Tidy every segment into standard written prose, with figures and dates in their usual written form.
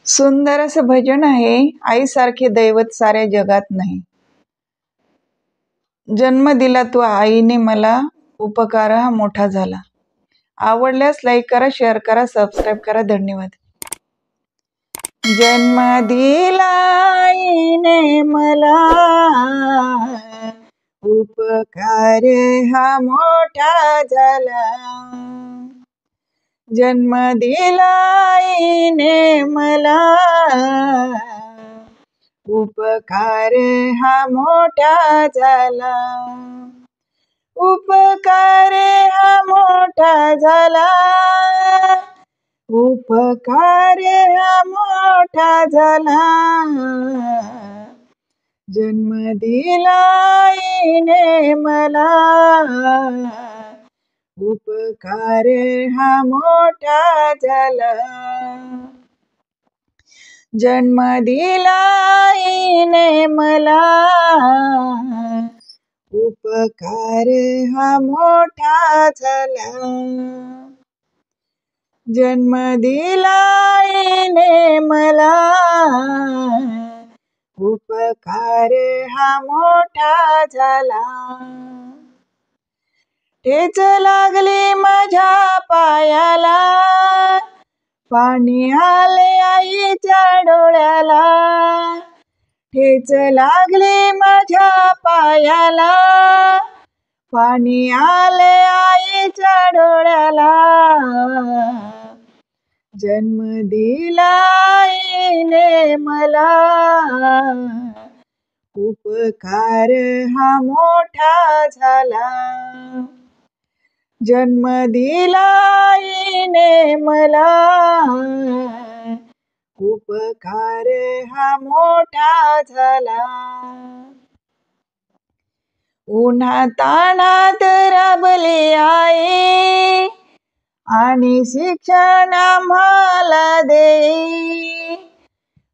सुंदर असं भजन आहे, आईसारखे दैवत साऱ्या जगात नाही. जन्म दिला तू आईने मला, उपकार हा मोठा झाला. आवडल्यास लाईक करा, शेअर करा, सबस्क्राईब करा. धन्यवाद. जन्म दिला आईने मला, उपकार हा मोठा झाला. जन्म दिला आईने मला, उपकार हा मोठा झाला. उपकार हा मोठा झाला. उपकार हा मोठा झाला. जन्म दिला आईने मला, उपकार हा मोठा झाला. जन्म दिला आईने मला, उपकार हा मोठा झाला. जन्म दिला आईने मला, उपकार हा मोठा झाला. ठेच लागली माझ्या पायाला, पाणी आले आईच्या डोळ्याला. ठेच लागली माझ्या पायाला, पाणी आले आईच्या डोळ्याला. जन्म दिला आईने मला, उपकार हा मोठा झाला. जन्म दिला आईने मला, उपकार हा मोठा झाला. उन्हा ताणात राबली आई, आणि शिक्षण आम्हाला देई.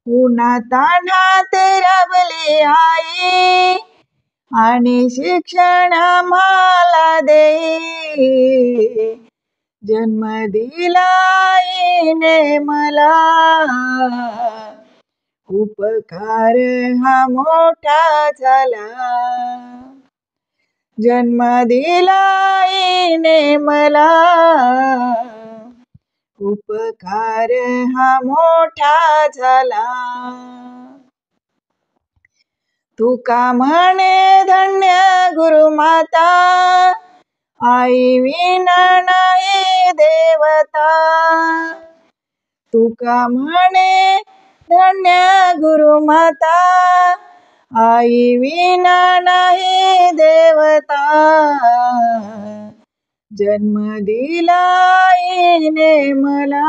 उन्हा ताणात राबली आई, आणि शिक्षण आम्हाला देई. जन्म दिला आईने मला, उपकार हा मोठा झाला. जन्म दिला आईने मला, उपकार हा मोठा झाला. तुका म्हणे धन्य गुरुमाता, आई विना नाही देवता. तुका म्हणे धन्य गुरुमाता, आई विना नाही देवता. जन्म दिला आईने मला,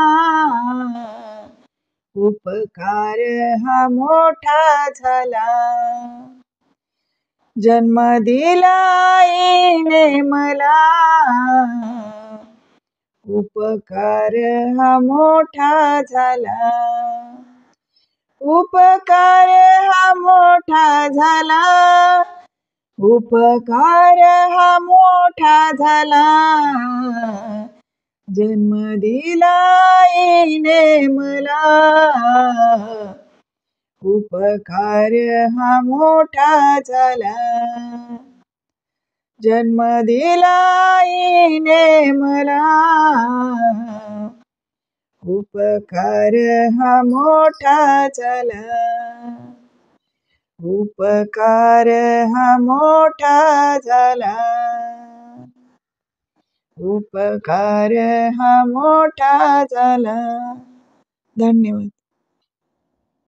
उपकार हा मोठा झाला. जन्म दिला आईने मला, उपकार हा मोठा झाला. उपकार हा मोठा झाला. उपकार हा मोठा झाला. जन्म दिला आईने मला, उपकार हा मोठा झाला. जन्म दिला आईने मला, उपकार हा मोठा झाला. उपकार हा मोठा झाला. उपकार हा मोठा झाला. धन्यवाद.